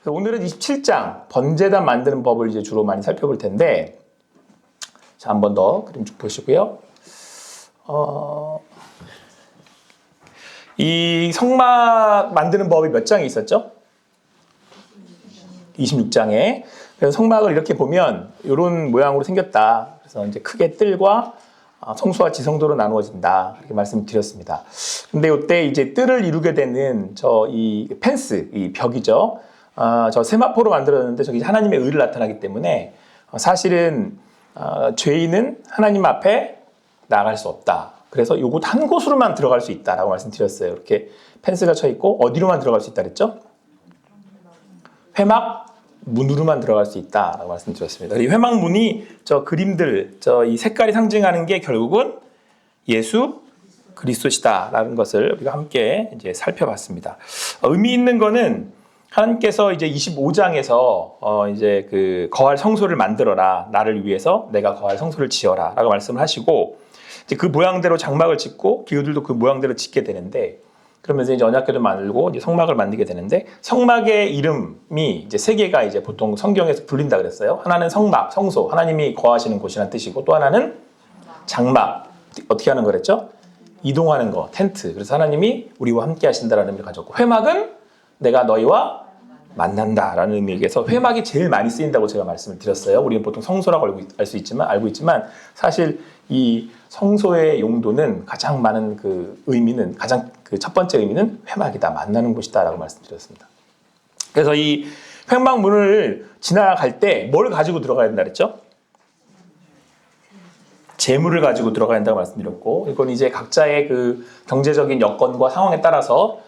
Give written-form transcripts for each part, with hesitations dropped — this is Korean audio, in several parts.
그래서 오늘은 27장 번제단 만드는 법을 이제 주로 많이 살펴볼 텐데, 자, 한 번 더 그림 쭉 보시고요. 이 성막 만드는 법이 몇 장이 있었죠? 26장에. 그래서 성막을 이렇게 보면 이런 모양으로 생겼다. 그래서 이제 크게 뜰과 성소와 지성도로 나누어진다. 이렇게 말씀드렸습니다. 근데 이때 이제 뜰을 이루게 되는 이 펜스, 이 벽이죠. 저 세마포로 만들었는데 저기 하나님의 의를 나타나기 때문에 사실은 죄인은 하나님 앞에 나아갈 수 없다. 그래서 요곳 한 곳으로만 들어갈 수 있다라고 말씀드렸어요. 이렇게 펜스가 쳐 있고 어디로만 들어갈 수 있다 그랬죠? 회막 문으로만 들어갈 수 있다라고 말씀드렸습니다. 이 회막 문이 저 그림들, 이 색깔이 상징하는 게 결국은 예수 그리스도시다라는 것을 우리가 함께 이제 살펴봤습니다. 의미 있는 거는 하나님께서 이제 25장에서 이제 그 거할 성소를 만들어라, 나를 위해서 내가 거할 성소를 지어라라고 말씀을 하시고, 이제 그 모양대로 장막을 짓고 기후들도 그 모양대로 짓게 되는데, 그러면서 이제 언약궤도 만들고 이제 성막을 만들게 되는데, 성막의 이름이 이제 세 개가 이제 보통 성경에서 불린다 그랬어요. 하나는 성막, 성소, 하나님이 거하시는 곳이라는 뜻이고, 또 하나는 장막, 어떻게 하는 거랬죠? 이동하는 거, 텐트. 그래서 하나님이 우리와 함께 하신다라는 의미를 가졌고, 회막은 내가 너희와 만난다라는 의미에서 회막이 제일 많이 쓰인다고 제가 말씀을 드렸어요. 우리는 보통 성소라고 알고 있지만 사실 이 성소의 용도는 가장 많은 그 의미는, 가장 그 첫 번째 의미는 회막이다, 만나는 곳이다라고 말씀드렸습니다. 그래서 이 회막 문을 지나갈 때 뭘 가지고 들어가야 된다 그랬죠? 재물을 가지고 들어가야 된다고 말씀드렸고, 이건 이제 각자의 그 경제적인 여건과 상황에 따라서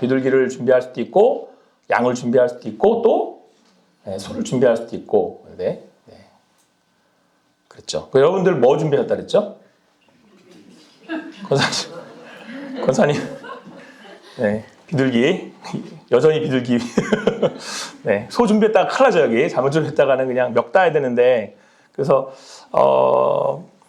비둘기를 준비할 수도 있고, 양을 준비할 수도 있고, 또 소를 준비할 수도 있고, 네. 그렇죠. 여러분들 뭐 준비했다 그랬죠? 권사님, 네, 비둘기, 여전히 비둘기, 네, 소 준비했다가 큰일 나죠, 여기. 잘못 준비했다가는 그냥 멱 따야 되는데, 그래서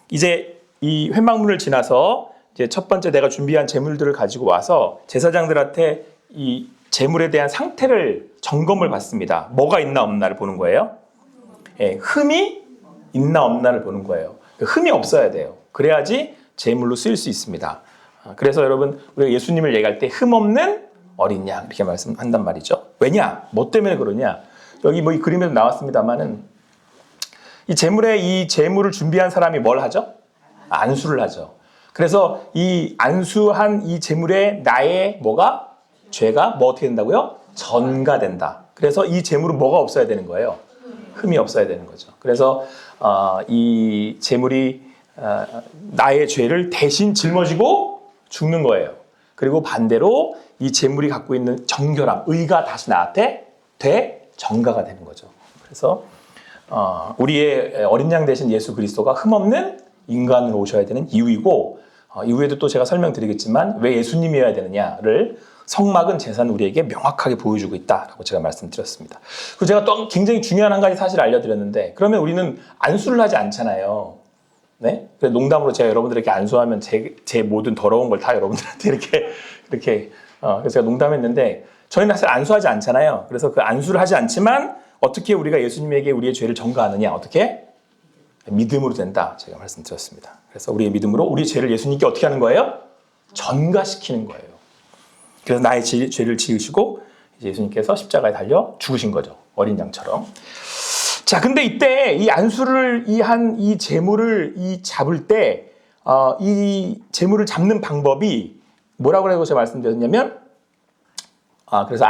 이제 이 회막문을 지나서 이제 첫 번째 내가 준비한 재물들을 가지고 와서 제사장들한테 이 재물에 대한 상태를 점검을 받습니다. 뭐가 있나 없나를 보는 거예요. 흠이 있나 없나를 보는 거예요. 흠이 없어야 돼요. 그래야지 재물로 쓰일 수 있습니다. 그래서 여러분, 우리가 예수님을 얘기할 때 흠 없는 어린 양 이렇게 말씀한단 말이죠. 왜냐? 뭐 때문에 그러냐? 여기 뭐 이 그림에도 나왔습니다만은 이 재물을 준비한 사람이 뭘 하죠? 안수를 하죠. 그래서 이 안수한 이 재물에 나의 죄가 어떻게 된다고요? 전가된다. 그래서 이 재물은 뭐가 없어야 되는 거예요? 흠이 없어야 되는 거죠. 그래서 이 재물이 나의 죄를 대신 짊어지고 죽는 거예요. 그리고 반대로 이 재물이 갖고 있는 정결함, 의가 다시 나한테 되전가가 되는 거죠. 그래서 우리의 어린 양 대신 예수 그리스도가 흠없는 인간으로 오셔야 되는 이유이고, 이후에도 또 제가 설명드리겠지만 왜 예수님이어야 되느냐를 성막은 제사는 우리에게 명확하게 보여주고 있다라고 제가 말씀드렸습니다. 그리고 제가 또 굉장히 중요한 한 가지 사실을 알려드렸는데, 그러면 우리는 안수를 하지 않잖아요. 네? 그래서 농담으로 제가 여러분들에게 안수하면 제 모든 더러운 걸 다 여러분들한테 이렇게 그래서 제가 농담했는데, 저희는 사실 안수하지 않잖아요. 그래서 그 안수를 하지 않지만 어떻게 우리가 예수님에게 우리의 죄를 전가하느냐? 어떻게? 믿음으로 된다. 제가 말씀드렸습니다. 그래서 우리의 믿음으로 우리의 죄를 예수님께 어떻게 하는 거예요? 전가시키는 거예요. 그래서 나의 죄를 지으시고 이제 예수님께서 십자가에 달려 죽으신 거죠. 어린 양처럼. 자, 근데 이때 이 안수를 이 재물을 잡을 때 이 재물을 잡는 방법이 뭐라고 제가 말씀드렸냐면, 그래서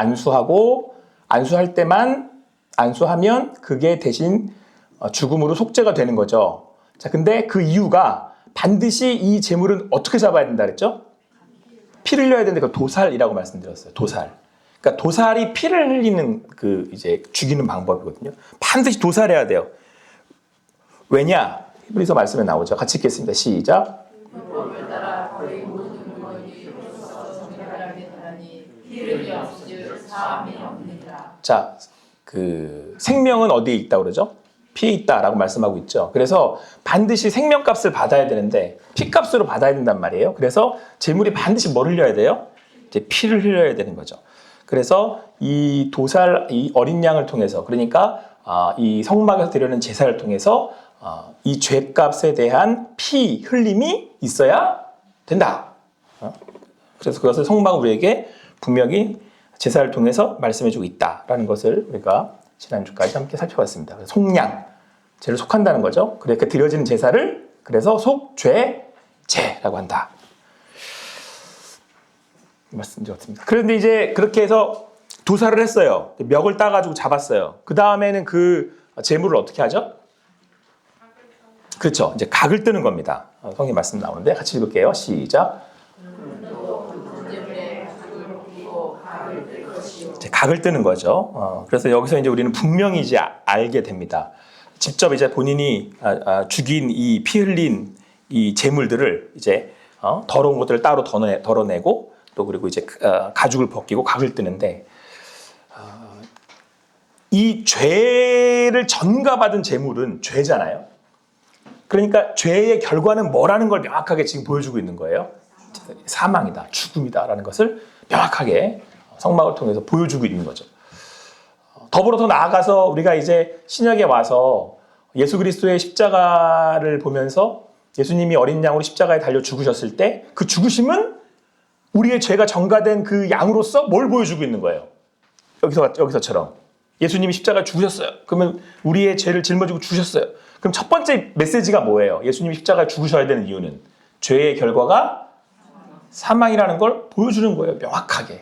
안수할 때만 안수하면 그게 대신 죽음으로 속죄가 되는 거죠. 자, 근데 그 이유가 반드시 이 재물은 어떻게 잡아야 된다 그랬죠? 피를 흘려야 되는데 그 도살이라고 말씀드렸어요. 도살. 그러니까 도살이 피를 흘리는 이제 죽이는 방법이거든요. 반드시 도살해야 돼요. 왜냐? 히브리서 말씀에 나오죠. 같이 읽겠습니다. 시작. 자, 생명은 어디에 있다고 그러죠? 피에 있다라고 말씀하고 있죠. 그래서 반드시 생명값을 받아야 되는데 피값으로 받아야 된단 말이에요. 그래서 재물이 반드시 뭘 흘려야 돼요? 이제 피를 흘려야 되는 거죠. 그래서 이 도살, 이 어린 양을 통해서, 그러니까 이 성막에서 드리는 제사를 통해서 이 죄값에 대한 피 흘림이 있어야 된다. 그래서 그것을 성막 우리에게 분명히 제사를 통해서 말씀해주고 있다라는 것을 우리가 지난주까지 함께 살펴봤습니다. 속량, 죄를 속한다는 거죠. 그러니까 드려지는 제사를 그래서 속죄제라고 한다. 말씀드렸습니다. 그런데 이제 그렇게 해서 도살을 했어요. 멱을 따가지고 잡았어요. 그 다음에는 그 제물을 어떻게 하죠? 그렇죠. 이제 각을 뜨는 겁니다. 성경 말씀 나오는데 같이 읽을게요. 시작. 이제 각을 뜨는 거죠. 그래서 여기서 이제 우리는 분명히 이제 알게 됩니다. 직접 이제 본인이 죽인 이 피 흘린 이 제물들을 이제 더러운 것들을 따로 덜어내고 또 그리고 이제 가죽을 벗기고 각을 뜨는데 이 죄를 전가받은 제물은 죄잖아요. 그러니까 죄의 결과는 뭐라는 걸 명확하게 지금 보여주고 있는 거예요. 사망이다, 죽음이다라는 것을 명확하게 성막을 통해서 보여주고 있는 거죠. 더불어 더 나아가서 우리가 이제 신약에 와서 예수 그리스도의 십자가를 보면서 예수님이 어린 양으로 십자가에 달려 죽으셨을 때 그 죽으심은 우리의 죄가 전가된 그 양으로서 뭘 보여주고 있는 거예요? 여기서처럼 예수님이 십자가에 죽으셨어요. 그러면 우리의 죄를 짊어지고 죽으셨어요. 그럼 첫 번째 메시지가 뭐예요? 예수님이 십자가에 죽으셔야 되는 이유는 죄의 결과가 사망이라는 걸 보여주는 거예요. 명확하게.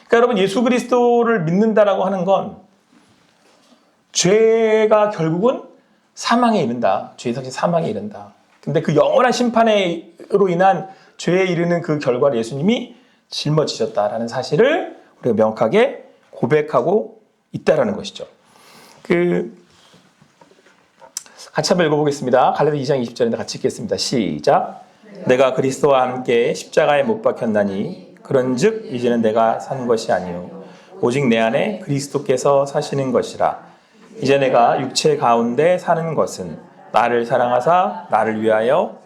그러니까 여러분 예수 그리스도를 믿는다라고 하는 건 죄가 결국은 사망에 이른다. 죄의 상실 사망에 이른다. 근데 그 영원한 심판으로 인한 죄에 이르는 그 결과를 예수님이 짊어지셨다라는 사실을 우리가 명확하게 고백하고 있다라는 것이죠. 같이 한번 읽어보겠습니다. 갈라디아 2장 20절인데 같이 읽겠습니다. 시작. 내가 그리스도와 함께 십자가에 못 박혔나니 그런즉 이제는 내가 사는 것이 아니요 오직 내 안에 그리스도께서 사시는 것이라. 이제 내가 육체 가운데 사는 것은 나를 사랑하사 나를 위하여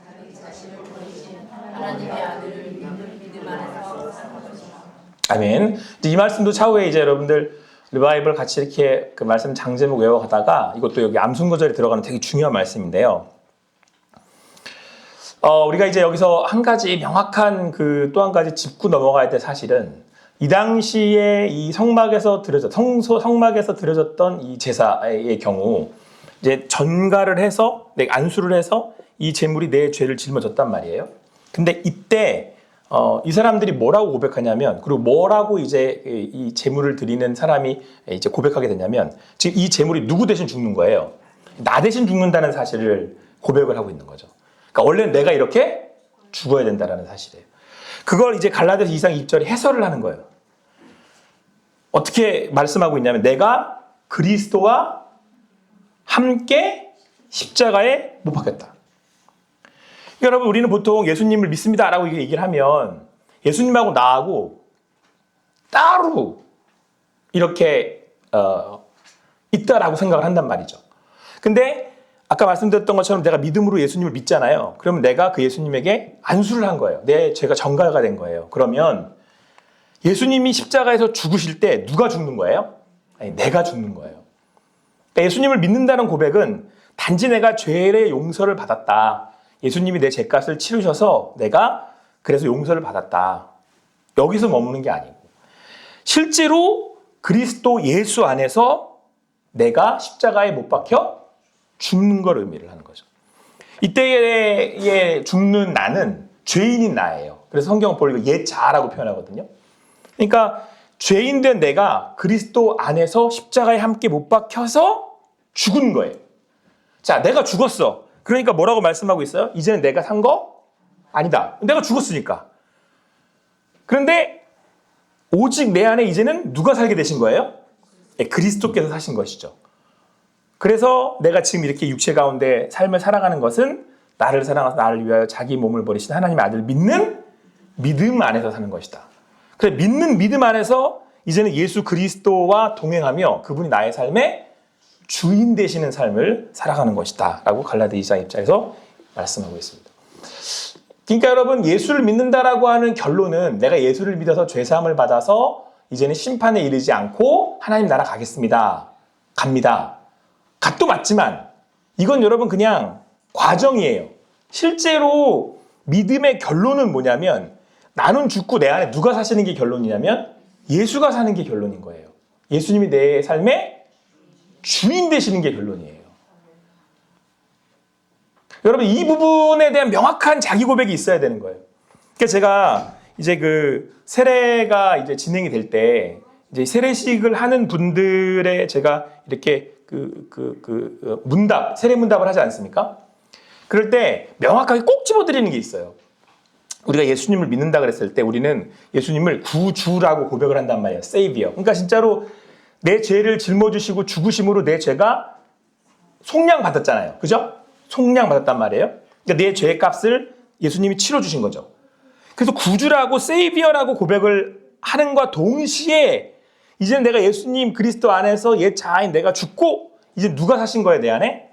아멘. 이 말씀도 차후에 이제 여러분들 리바이벌 같이 이렇게 그 말씀 장제목 외워가다가 이것도 여기 암순구절에 들어가는 되게 중요한 말씀인데요. 우리가 이제 여기서 한 가지 명확한 또 한 가지 짚고 넘어가야 될 사실은 이 당시에 이 성막에서 드려졌던 이 제사의 경우 이제 전가를 해서 안수를 해서 이 제물이 내 죄를 짊어졌단 말이에요. 근데 이때 이 사람들이 뭐라고 고백하냐면, 그리고 뭐라고 이제 이 제물을 드리는 사람이 이제 고백하게 되냐면, 지금 이 제물이 누구 대신 죽는 거예요? 나 대신 죽는다는 사실을 고백을 하고 있는 거죠. 그러니까 원래는 내가 이렇게 죽어야 된다는 사실이에요. 그걸 이제 갈라디아서 2장 2절에 해설을 하는 거예요. 어떻게 말씀하고 있냐면, 내가 그리스도와 함께 십자가에 못 박혔다. 여러분, 우리는 보통 예수님을 믿습니다라고 얘기를 하면 예수님하고 나하고 따로 이렇게 있다라고 생각을 한단 말이죠. 근데 아까 말씀드렸던 것처럼 내가 믿음으로 예수님을 믿잖아요. 그러면 내가 그 예수님에게 안수를 한 거예요. 내 죄가 전가가 된 거예요. 그러면 예수님이 십자가에서 죽으실 때 누가 죽는 거예요? 아니, 내가 죽는 거예요. 그러니까 예수님을 믿는다는 고백은 단지 내가 죄의 용서를 받았다. 예수님이 내 죄값을 치르셔서 내가 그래서 용서를 받았다. 여기서 머무는 게 아니고 실제로 그리스도 예수 안에서 내가 십자가에 못 박혀 죽는 걸 의미를 하는 거죠. 이때에 죽는 나는 죄인인 나예요. 그래서 성경은 보니까 옛자라고 표현하거든요. 그러니까 죄인된 내가 그리스도 안에서 십자가에 함께 못 박혀서 죽은 거예요. 자, 내가 죽었어. 그러니까 뭐라고 말씀하고 있어요? 이제는 내가 산 거 아니다. 내가 죽었으니까. 그런데 오직 내 안에 이제는 누가 살게 되신 거예요? 그리스도께서 사신 것이죠. 그래서 내가 지금 이렇게 육체 가운데 삶을 살아가는 것은 나를 사랑하사 나를 위하여 자기 몸을 버리신 하나님의 아들을 믿는 믿음 안에서 사는 것이다. 그래서 믿는 믿음 안에서 이제는 예수 그리스도와 동행하며 그분이 나의 삶에 주인 되시는 삶을 살아가는 것이다 라고 갈라디아 2장 입장에서 말씀하고 있습니다. 그러니까 여러분, 예수를 믿는다라고 하는 결론은 내가 예수를 믿어서 죄사함을 받아서 이제는 심판에 이르지 않고 하나님 나라 가겠습니다. 갑니다. 갓도 맞지만 이건 여러분 그냥 과정이에요. 실제로 믿음의 결론은 뭐냐면 나는 죽고 내 안에 누가 사시는 게 결론이냐면 예수가 사는 게 결론인 거예요. 예수님이 내 삶의 주인 되시는 게 결론이에요. 여러분 이 부분에 대한 명확한 자기 고백이 있어야 되는 거예요. 그러니까 제가 이제 그 세례가 이제 진행이 될 때 이제 세례식을 하는 분들의 제가 이렇게 문답, 세례 문답을 하지 않습니까? 그럴 때 명확하게 꼭 집어드리는 게 있어요. 우리가 예수님을 믿는다 그랬을 때 우리는 예수님을 구주라고 고백을 한단 말이에요. Savior. 그러니까 진짜로 내 죄를 짊어지시고 죽으심으로 내 죄가 속량받았잖아요. 그죠? 속량받았단 말이에요. 그러니까 내 죄의 값을 예수님이 치러주신 거죠. 그래서 구주라고 Savior라고 고백을 하는과 동시에 이제 내가 예수님 그리스도 안에서 옛 자아인 내가 죽고 이제 누가 사신 거예요, 내 안에?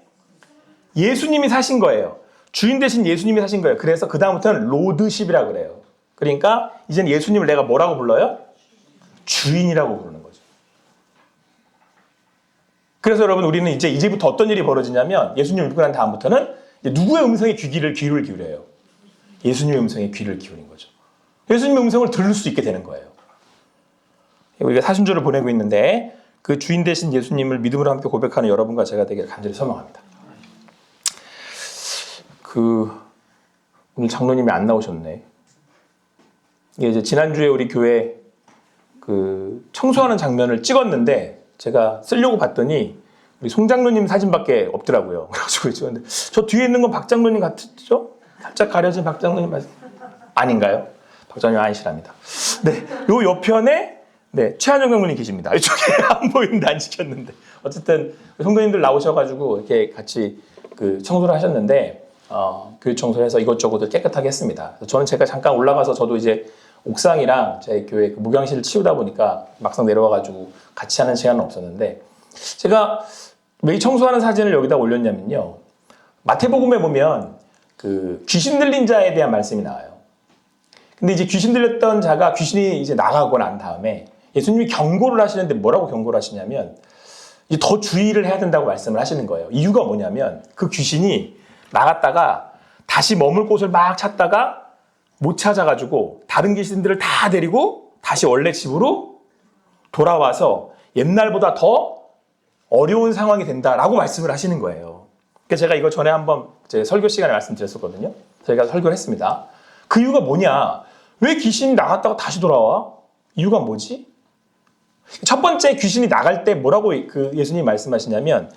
예수님이 사신 거예요. 주인 대신 예수님이 사신 거예요. 그래서 그 다음부터는 로드십이라고 그래요. 그러니까 이제는 예수님을 내가 뭐라고 불러요? 주인이라고 부르는 거죠. 그래서 여러분 우리는 이제부터 어떤 일이 벌어지냐면 예수님을 믿고 난 다음부터는 이제 누구의 음성에 귀를 기울여요? 예수님의 음성에 귀를 기울인 거죠. 예수님의 음성을 들을 수 있게 되는 거예요. 우리가 사순절을 보내고 있는데 그 주인 되신 예수님을 믿음으로 함께 고백하는 여러분과 제가 되기를 간절히 소망합니다. 오늘 장로님이 안 나오셨네. 이게 이제 지난주에 우리 교회 청소하는 장면을 찍었는데 제가 쓰려고 봤더니 우리 송 장로님 사진밖에 없더라고요. 그래가지고 찍었는데 저 뒤에 있는 건 박 장로님 같죠? 살짝 가려진 박 장로님 아닌가요? 박 장로님 아니시랍니다. 네, 요 옆편에 최한영 장로님 계십니다. 이쪽에 안 보이는데 안 찍혔는데 어쨌든 성도님들 나오셔가지고 이렇게 같이 청소를 하셨는데 교회 청소해서 이것저것 깨끗하게 했습니다. 저는 제가 잠깐 올라가서 저도 이제 옥상이랑 제 교회 목양실을 치우다 보니까 막상 내려와가지고 같이 하는 시간은 없었는데 제가 왜 이 청소하는 사진을 여기다 올렸냐면요. 마태복음에 보면 귀신 들린 자에 대한 말씀이 나와요. 근데 이제 귀신 들렸던 자가 귀신이 이제 나가고 난 다음에 예수님이 경고를 하시는데 뭐라고 경고를 하시냐면 이제 더 주의를 해야 된다고 말씀을 하시는 거예요. 이유가 뭐냐면 그 귀신이 나갔다가 다시 머물 곳을 막 찾다가 못 찾아가지고 다른 귀신들을 다 데리고 다시 원래 집으로 돌아와서 옛날보다 더 어려운 상황이 된다라고 말씀을 하시는 거예요. 그래서 제가 이거 전에 한번 제 설교 시간에 말씀드렸었거든요. 저희가 설교를 했습니다. 그 이유가 뭐냐? 왜 귀신이 나갔다가 다시 돌아와? 이유가 뭐지? 첫 번째 귀신이 나갈 때 뭐라고 예수님이 말씀하시냐면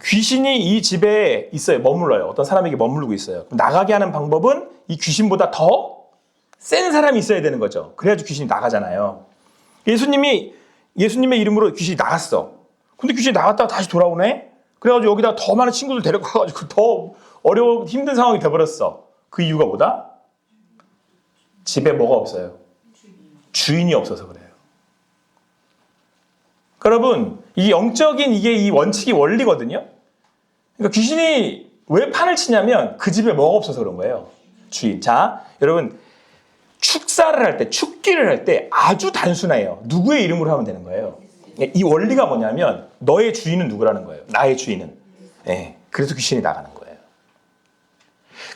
귀신이 이 집에 있어요. 머물러요. 어떤 사람에게 머무르고 있어요. 나가게 하는 방법은 이 귀신보다 더 센 사람이 있어야 되는 거죠. 그래야지 귀신이 나가잖아요. 예수님의 이름으로 귀신이 나갔어. 근데 귀신이 나갔다가 다시 돌아오네? 그래가지고 여기다가 더 많은 친구들 데려가가지고 더 어려운 힘든 상황이 돼버렸어. 그 이유가 뭐다? 집에 뭐가 없어요? 주인이 없어서 그래요. 여러분, 이 영적인 이 원칙이 원리거든요. 그러니까 귀신이 왜 판을 치냐면 그 집에 뭐가 없어서 그런 거예요. 주인. 자, 여러분 축사를 할 때, 축기를 할 때 아주 단순해요. 누구의 이름으로 하면 되는 거예요. 이 원리가 뭐냐면 너의 주인은 누구라는 거예요. 나의 주인은. 그래서 귀신이 나가는 거예요.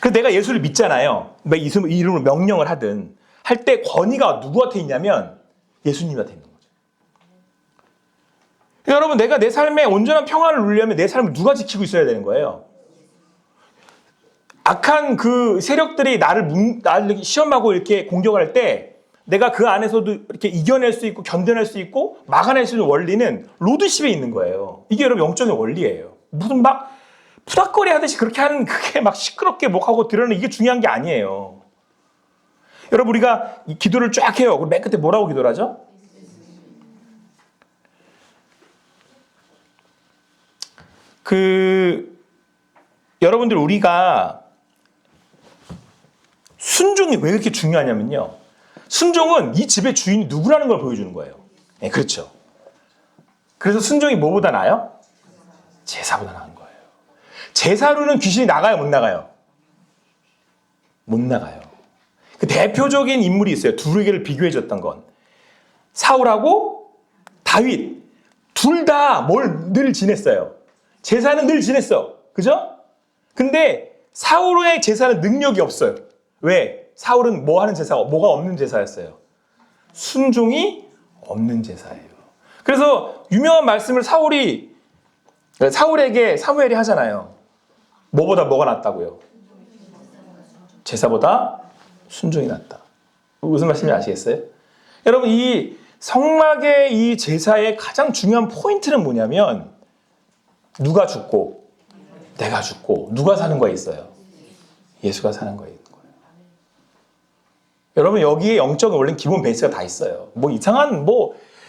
그래서 내가 예수를 믿잖아요. 이 이름으로 명령을 하든 할 때 권위가 누구한테 있냐면 예수님한테 있는 거예요. 여러분, 내가 내 삶에 온전한 평안을 누리려면 내 삶을 누가 지키고 있어야 되는 거예요? 악한 그 세력들이 나를 시험하고 이렇게 공격할 때 내가 그 안에서도 이렇게 이겨낼 수 있고 견뎌낼 수 있고 막아낼 수 있는 원리는 로드십에 있는 거예요. 이게 여러분 영적인 원리예요. 무슨 막 푸닥거리 하듯이 그렇게 하는 그게 막 시끄럽게 하고 드러내는 이게 중요한 게 아니에요. 여러분, 우리가 이 기도를 쫙 해요. 그럼 맨 끝에 뭐라고 기도를 하죠? 여러분들 우리가 순종이 왜 그렇게 중요하냐면요. 순종은 이 집의 주인이 누구라는 걸 보여주는 거예요. 네, 그렇죠. 그래서 순종이 뭐보다 나아요? 제사보다 나은 거예요. 제사로는 귀신이 나가요, 못 나가요? 못 나가요. 그 대표적인 인물이 있어요. 둘에게를 비교해 줬던 건. 사울하고 다윗 둘 다 뭘 늘 지냈어요. 제사는 늘 지냈어. 그죠? 근데 사울의 제사는 능력이 없어요. 왜? 사울은 뭐 하는 제사가 뭐가 없는 제사였어요. 순종이 없는 제사예요. 그래서 유명한 말씀을 사울에게 사무엘이 하잖아요. 뭐보다 뭐가 낫다고요? 제사보다 순종이 낫다. 무슨 말씀인지 아시겠어요? 여러분, 이 성막의 이 제사의 가장 중요한 포인트는 뭐냐면 누가 죽고 내가 죽고 누가 사는 거에 있어요. 예수가 사는 거에 있는 거예요. 여러분, 여기에 영적인 원래 기본 베이스가 다 있어요. 뭐 이상한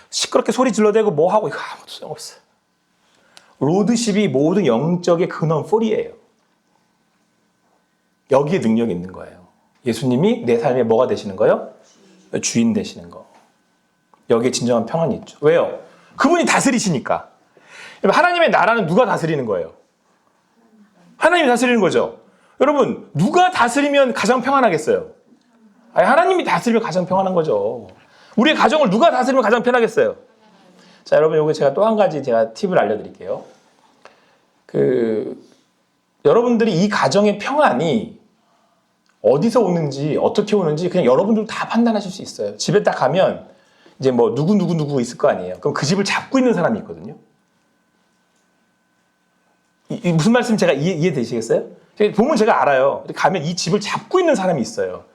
시끄럽게 소리 질러대고 뭐 하고 이거 아무것도 소용없어요. 로드십이 모든 영적의 근원 뿌리예요. 여기에 능력이 있는 거예요. 예수님이 내 삶에 뭐가 되시는 거예요? 주인 되시는 거. 여기에 진정한 평안이 있죠. 왜요? 그분이 다스리시니까. 하나님의 나라는 누가 다스리는 거예요? 하나님이 다스리는 거죠. 여러분, 누가 다스리면 가장 평안하겠어요? 아니, 하나님이 다스리면 가장 평안한 거죠. 우리의 가정을 누가 다스리면 가장 편하겠어요? 자, 여러분, 여기 제가 또 한 가지 제가 팁을 알려드릴게요. 여러분들이 이 가정의 평안이 어디서 오는지, 어떻게 오는지 그냥 여러분들 다 판단하실 수 있어요. 집에 딱 가면 이제 뭐 누구 있을 거 아니에요. 그럼 그 집을 잡고 있는 사람이 있거든요. 무슨 말씀 제가 이해되시겠어요? 보면 제가 알아요. 가면 이 집을 잡고 있는 사람이 있어요.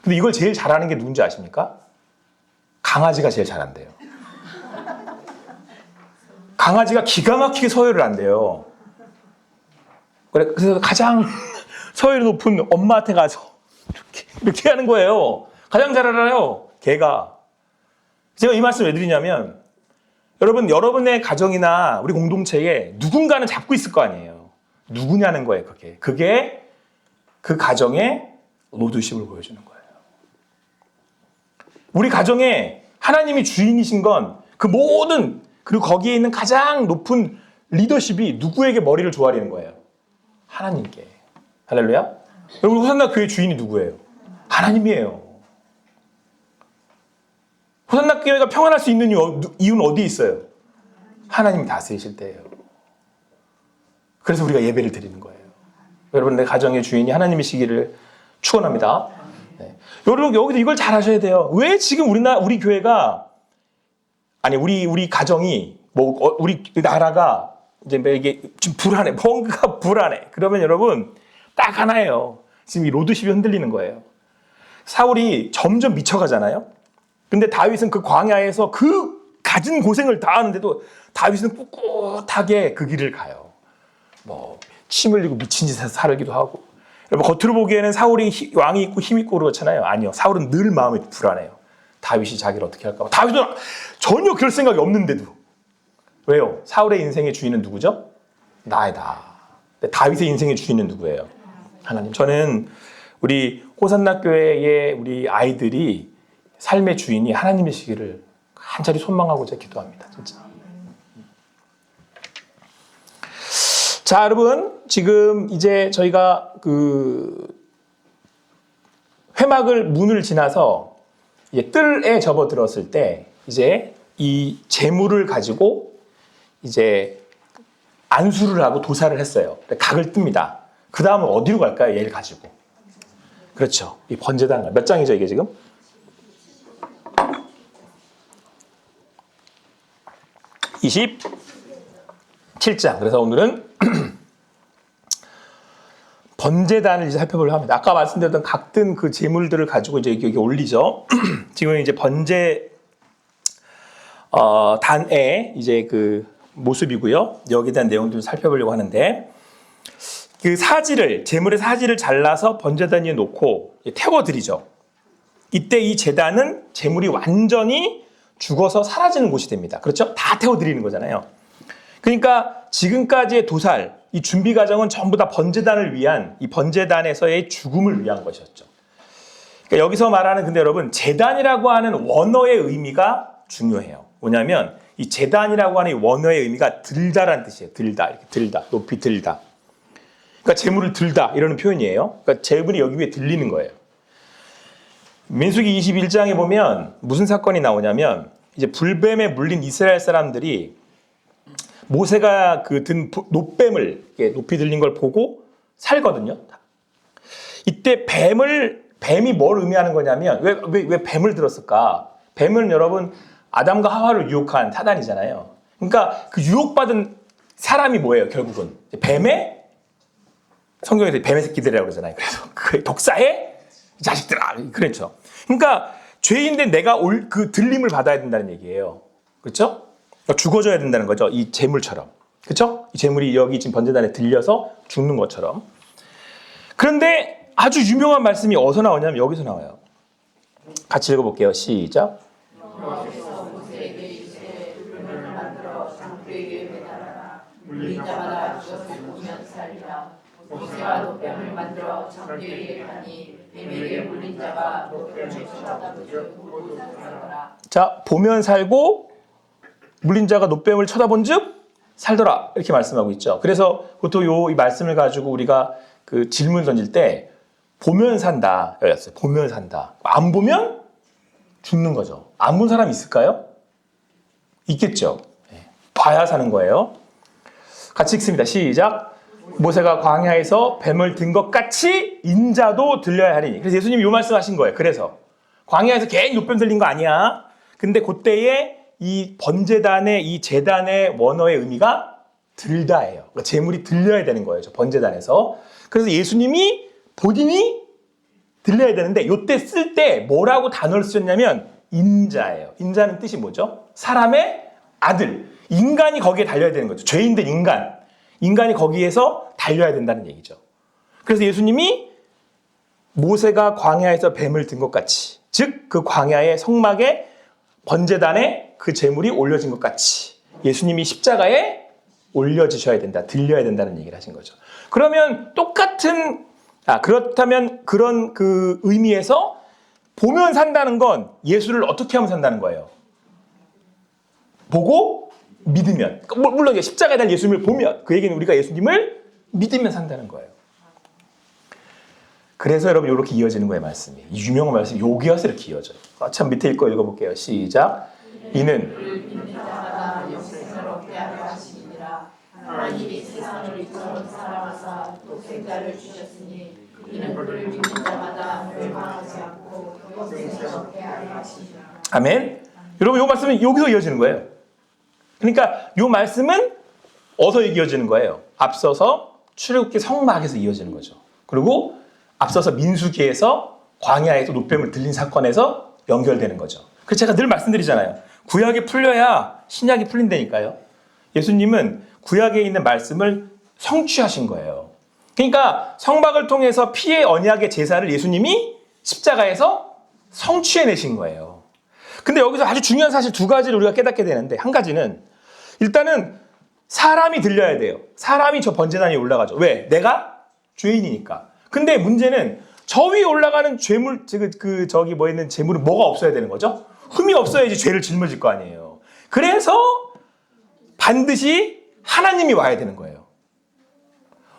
근데 이걸 제일 잘하는 게 누군지 아십니까? 강아지가 제일 잘한대요. 강아지가 기가 막히게 서열을 한대요. 그래서 가장 서열이 높은 엄마한테 가서 이렇게 하는 거예요. 가장 잘 알아요. 개가. 제가 이 말씀 왜 드리냐면 여러분, 여러분의 가정이나 우리 공동체에 누군가는 잡고 있을 거 아니에요. 누구냐는 거예요. 그게 그 가정의 로드십을 보여주는 거예요. 우리 가정에 하나님이 주인이신 건 그 모든, 그리고 거기에 있는 가장 높은 리더십이 누구에게 머리를 조아리는 거예요? 하나님께. 할렐루야? 여러분, 호산나 교회 주인이 누구예요? 하나님이에요. 호산나 교회가 평안할 수 있는 이유는 어디에 있어요? 하나님이 다스리실 때예요. 그래서 우리가 예배를 드리는 거예요. 여러분, 내 가정의 주인이 하나님이시기를 축원합니다. 네. 여러분, 여기도 이걸 잘 하셔야 돼요. 왜 지금 우리 교회가, 아니, 우리 가정이, 우리 나라가 이제 이게 좀 불안해. 뭔가 불안해. 그러면 여러분, 딱 하나예요. 지금 이 로드십이 흔들리는 거예요. 사울이 점점 미쳐가잖아요. 근데 다윗은 그 광야에서 그 가진 고생을 다 하는데도 다윗은 꿋꿋하게 그 길을 가요. 침 흘리고 미친 짓 해서 살기도 하고. 여러분, 겉으로 보기에는 사울이 왕이 있고 힘 있고 그렇잖아요. 아니요. 사울은 늘 마음이 불안해요. 다윗이 자기를 어떻게 할까 봐. 다윗은 전혀 그럴 생각이 없는데도. 왜요? 사울의 인생의 주인은 누구죠? 나이다. 다윗의 인생의 주인은 누구예요? 하나님. 저는 우리 호산나 교회의 우리 아이들이 삶의 주인이 하나님이시기를 한자리 소망하고자 기도합니다. 진짜. 자, 여러분, 지금 이제 저희가 회막을 문을 지나서 이제 뜰에 접어들었을 때 이제 이 재물을 가지고 이제 안수를 하고 도사를 했어요. 각을 뜹니다. 그 다음은 어디로 갈까요? 얘를 가지고. 그렇죠. 이 번제단. 몇 장이죠, 이게 지금? 27장. 그래서 오늘은 번제단을 이제 살펴보려고 합니다. 아까 말씀드렸던 각든 그 제물들을 가지고 이제 여기 올리죠. 지금 이제 단의 이제 그 모습이고요. 여기에 대한 내용들을 살펴보려고 하는데, 그 제물의 사지를 잘라서 번제단 위에 놓고 태워드리죠. 이때 이 제단은 제물이 완전히 죽어서 사라지는 곳이 됩니다. 그렇죠? 다 태워드리는 거잖아요. 그러니까 지금까지의 도살, 이 준비 과정은 전부 다 번제단을 위한, 이 번제단에서의 죽음을 위한 것이었죠. 그러니까 여기서 말하는, 근데 여러분, 제단이라고 하는 원어의 의미가 중요해요. 뭐냐면 이 제단이라고 하는 이 원어의 의미가 들다라는 뜻이에요. 들다, 이렇게 들다, 높이 들다. 그러니까 재물을 들다 이라는 표현이에요. 그러니까 재물이 여기 위에 들리는 거예요. 민수기 21장에 보면 무슨 사건이 나오냐면 이제 불뱀에 물린 이스라엘 사람들이 모세가 그 든 놋뱀을 높이 들린 걸 보고 살거든요. 이때 뱀이 뭘 의미하는 거냐면 왜 뱀을 들었을까? 뱀은 여러분 아담과 하와를 유혹한 사단이잖아요. 그러니까 그 유혹받은 사람이 뭐예요? 결국은 뱀의 성경에서 뱀의 새끼들이라고 그러잖아요. 그래서 그 독사의 자식들아 그렇죠. 그러니까 죄인된 내가 그 들림을 받아야 된다는 얘기예요. 그렇죠? 그러니까 죽어줘야 된다는 거죠. 이 재물처럼. 그렇죠? 이 재물이 여기 지금 번제단에 들려서 죽는 것처럼. 그런데 아주 유명한 말씀이 어디서 나오냐면 여기서 나와요. 같이 읽어볼게요. 시작. 물린 자마다 그것을 보면 살리라. 모세가 놋뱀을 만들어 장대에 가니 뱀에게 물린 자가 놋뱀을 쳐다보지 모두 살더라. 자, 보면 살고 물린 자가 놋뱀을 쳐다본즉 살더라 이렇게 말씀하고 있죠. 그래서 보통 이 말씀을 가지고 우리가 그 질문 던질 때 보면 산다 였어요. 보면 산다. 안 보면 죽는 거죠. 안 본 사람 있을까요? 있겠죠. 봐야 사는 거예요. 같이 읽습니다. 시작. 모세가 광야에서 뱀을 든 것 같이 인자도 들려야 하리니. 그래서 예수님이 이 말씀 하신 거예요. 그래서 광야에서 괜히 놋뱀 들린 거 아니야. 근데 그때에 이 번제단의 이 제단의 원어의 의미가 들다예요. 그러니까 제물이 들려야 되는 거예요. 저 번제단에서. 그래서 예수님이 본인이 들려야 되는데 이때 쓸 때 뭐라고 단어를 쓰셨냐면 인자예요. 인자는 뜻이 뭐죠? 사람의 아들. 인간이 거기에 달려야 되는 거죠. 죄인된 인간. 인간이 거기에서 달려야 된다는 얘기죠. 그래서 예수님이 모세가 광야에서 뱀을 든 것 같이, 즉 그 광야의 성막에 번제단에 그 제물이 올려진 것 같이 예수님이 십자가에 올려지셔야 된다, 들려야 된다는 얘기를 하신 거죠. 그러면 그렇다면 그런 그 의미에서 보면 산다는 건 예수를 어떻게 하면 산다는 거예요? 보고 믿으면. 물론 십자가에 달린 예수님을 보면, 그 얘기는 우리가 예수님을 믿으면 산다는 거예요. 그래서 여러분 이렇게 이어지는 거예요, 말씀이. 이 유명한 말씀이 여기와서 이렇게 이어져요. 참 밑에 읽고 읽어볼게요. 시작. 이는 하나님이 세상을 이처럼 사랑하사 독생자를 주셨으니 이는 그를 믿는 자마다 멸망하지 않고 영생을 얻게 하려 하시니라. 아멘. 여러분 이 말씀은 여기서 이어지는 거예요. 그러니까 이 말씀은 어디서 이어지는 거예요? 앞서서 출애굽기 성막에서 이어지는 거죠. 그리고 앞서서 민수기에서 광야에서 놋뱀을 들린 사건에서 연결되는 거죠. 그래서 제가 늘 말씀드리잖아요. 구약이 풀려야 신약이 풀린다니까요. 예수님은 구약에 있는 말씀을 성취하신 거예요. 그러니까 성막을 통해서 피의 언약의 제사를 예수님이 십자가에서 성취해내신 거예요. 근데 여기서 아주 중요한 사실 두 가지를 우리가 깨닫게 되는데, 한 가지는 일단은 사람이 들려야 돼요. 사람이 저 번제단 위에 올라가죠. 왜? 내가 죄인이니까. 근데 문제는 저 위에 올라가는 죄물, 있는 재물은 뭐가 없어야 되는 거죠? 흠이 없어야지 죄를 짊어질 거 아니에요. 그래서 반드시 하나님이 와야 되는 거예요.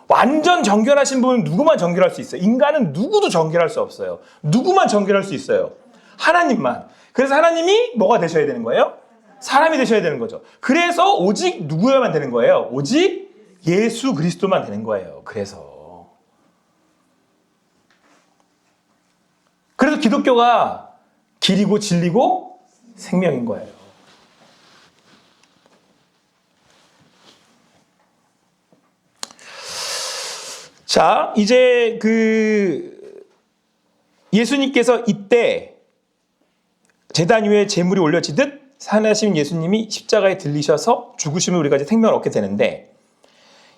완전 정결하신 분은 누구만 정결할 수 있어요. 인간은 누구도 정결할 수 없어요. 누구만 정결할 수 있어요? 하나님만. 그래서 하나님이 뭐가 되셔야 되는 거예요? 사람이 되셔야 되는 거죠. 그래서 오직 누구여야만 되는 거예요? 오직 예수 그리스도만 되는 거예요. 그래서 기독교가 길이고 진리고 생명인 거예요. 자, 이제 예수님께서 이때 제단 위에 제물이 올려지듯 산하신 예수님이 십자가에 들리셔서 죽으심을 우리가 이제 생명을 얻게 되는데,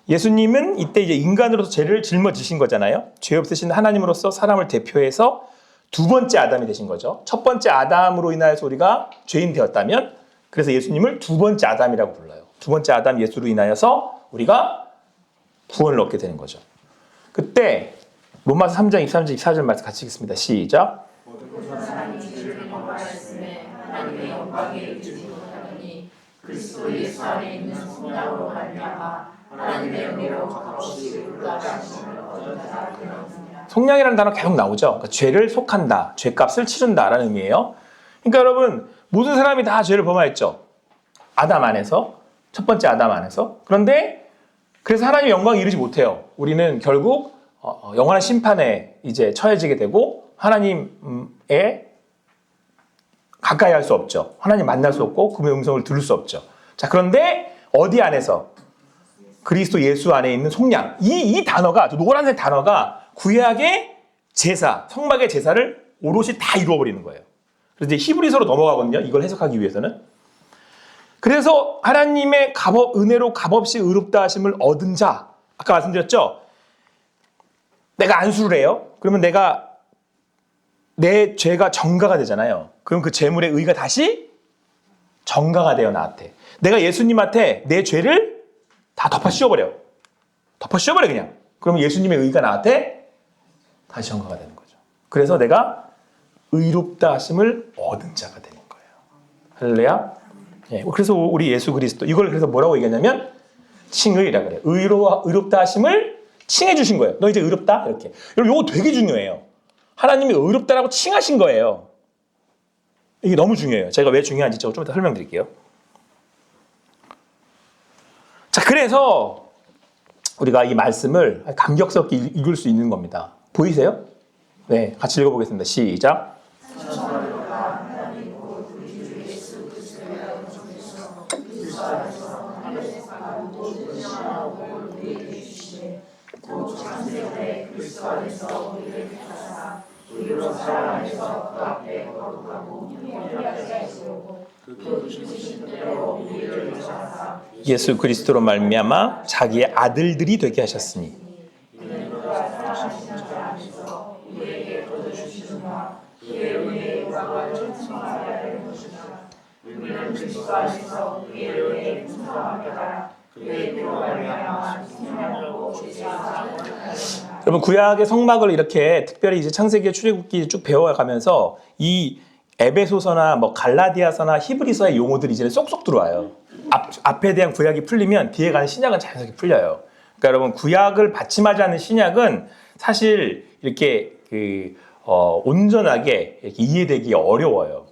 예수님은 이때 이제 인간으로서 죄를 짊어지신 거잖아요. 죄 없으신 하나님으로서 사람을 대표해서 두 번째 아담이 되신 거죠. 첫 번째 아담으로 인하여서 우리가 죄인 되었다면, 그래서 예수님을 두 번째 아담이라고 불러요. 두 번째 아담 예수로 인하여서 우리가 구원을 얻게 되는 거죠. 그때 로마서 3장 23절 24절 말씀 같이 읽겠습니다. 시작. 하나님의 영광에 이르지 못하더니 그리스도 예수 안에 있는 성령으로 말미암아 하나님의 영으로 값없이 의롭다하심을 얻은 자라 되었습니다. 성령이라는 단어 계속 나오죠. 그러니까 죄를 속한다, 죄값을 치른다라는 의미예요. 그러니까 여러분 모든 사람이 다 죄를 범하였죠. 아담 안에서, 첫 번째 아담 안에서. 그런데 그래서 하나님의 영광을 이루지 못해요. 우리는 결국 영원한 심판에 이제 처해지게 되고 하나님의 가까이 할 수 없죠. 하나님 만날 수 없고 그분의 음성을 들을 수 없죠. 자, 그런데 어디 안에서? 그리스도 예수 안에 있는 속량. 이 단어가, 노란색 단어가 구약의 제사, 성막의 제사를 오롯이 다 이루어버리는 거예요. 그래서 이제 히브리서로 넘어가거든요. 이걸 해석하기 위해서는. 그래서 하나님의 은혜로 값없이 의롭다 하심을 얻은 자. 아까 말씀드렸죠? 내가 안수를 해요. 그러면 내 죄가 정가가 되잖아요. 그럼 그 죄물의 의가 다시 정가가 돼요, 나한테. 내가 예수님한테 내 죄를 다 덮어 씌워버려. 덮어 씌워버려, 그냥. 그러면 예수님의 의가 나한테 다시 정가가 되는 거죠. 그래서 내가 의롭다 하심을 얻은 자가 되는 거예요. 할렐루야. 예, 그래서 우리 예수 그리스도, 이걸 그래서 뭐라고 얘기하냐면, 칭의라 그래요. 의롭다 하심을 칭해 주신 거예요. 너 이제 의롭다? 이렇게. 여러분, 이거 되게 중요해요. 하나님이 의롭다라고 칭하신 거예요. 이게 너무 중요해요. 제가 왜 중요한지 좀 이따 설명드릴게요. 자, 그래서 우리가 이 말씀을 감격스럽게 읽을 수 있는 겁니다. 보이세요? 네, 같이 읽어보겠습니다. 시작. 예수 그리스도로 말미암아 자기의 아들들이 되게 하셨으니. 여러분, 구약의 성막을 이렇게 특별히 이제 창세기의 출애굽기 쭉 배워가면서 이 에베소서나 뭐 갈라디아서나 히브리서의 용어들이 이제 쏙쏙 들어와요. 앞에 대한 구약이 풀리면 뒤에 가는 신약은 자연스럽게 풀려요. 그러니까 여러분, 구약을 받침하지 않는 신약은 사실 이렇게 온전하게 이렇게 이해되기 어려워요.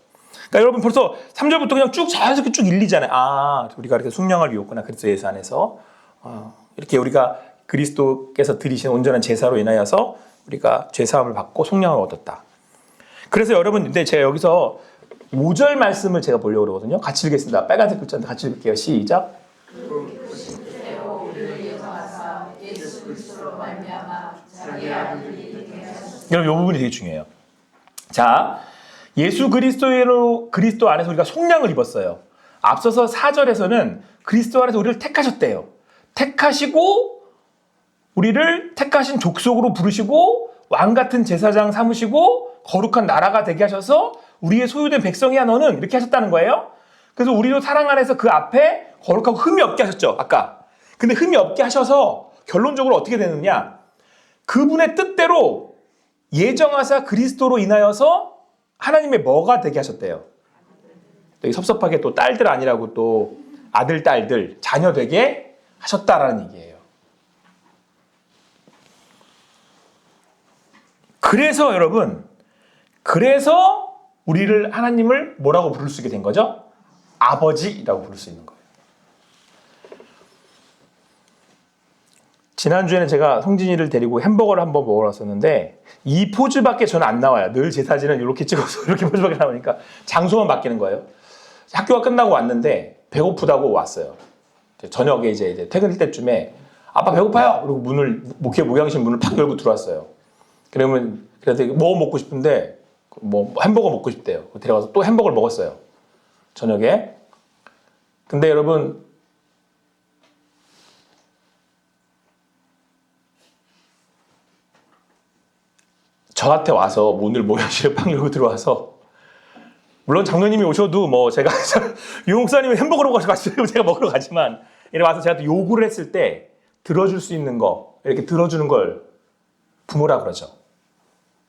그러니까 여러분, 벌써 3절부터 그냥 쭉 자연스럽게 쭉 일리잖아요. 아, 우리가 이렇게 속량을 이뤘구나. 그리스도 예수 안에서. 이렇게 우리가 그리스도께서 드리신 온전한 제사로 인하여서 우리가 죄사함을 받고 속량을 얻었다. 그래서 여러분, 근데 제가 여기서 5절 말씀을 제가 보려고 그러거든요. 같이 읽겠습니다. 빨간색 글자인데 같이 읽을게요. 시작. 여러분, 이 부분이 되게 중요해요. 자, 예수 그리스도 안에서 우리가 속량을 입었어요. 앞서서 4절에서는 그리스도 안에서 우리를 택하셨대요. 택하시고 우리를 택하신 족속으로 부르시고 왕같은 제사장 삼으시고 거룩한 나라가 되게 하셔서 우리의 소유된 백성이야 너는, 이렇게 하셨다는 거예요. 그래서 우리도 사랑 안에서 그 앞에 거룩하고 흠이 없게 하셨죠, 아까. 근데 흠이 없게 하셔서 결론적으로 어떻게 되느냐, 그분의 뜻대로 예정하사 그리스도로 인하여서 하나님의 뭐가 되게 하셨대요. 여기 섭섭하게 또 딸들 아니라고 또 아들, 딸들, 자녀 되게 하셨다라는 얘기예요. 그래서 여러분, 그래서 우리를, 하나님을 뭐라고 부를 수 있게 된 거죠? 아버지라고 부를 수 있는 거예요. 지난주에는 제가 성진이를 데리고 햄버거를 한번 먹으러 왔었는데 이 포즈밖에 저는 안 나와요. 늘 제 사진은 이렇게 찍어서 이렇게 포즈밖에 나오니까 장소만 바뀌는 거예요. 학교가 끝나고 왔는데 배고프다고 왔어요. 저녁에 이제 퇴근할 때쯤에 아빠 배고파요. 그리고 목양실 문을 팍 열고 들어왔어요. 그러면 그래서 뭐 먹고 싶은데 뭐 햄버거 먹고 싶대요. 데려가서 또 햄버거를 먹었어요. 저녁에. 근데 여러분, 저한테 와서 문을 모양실에 팍 열고 들어와서, 물론 장로님이 오셔도 뭐 제가 유 목사님이 햄버거를 가지고 제가 먹으러 가지만, 이렇게 와서 제가 또 요구를 했을 때 들어줄 수 있는 거, 이렇게 들어주는 걸 부모라 그러죠.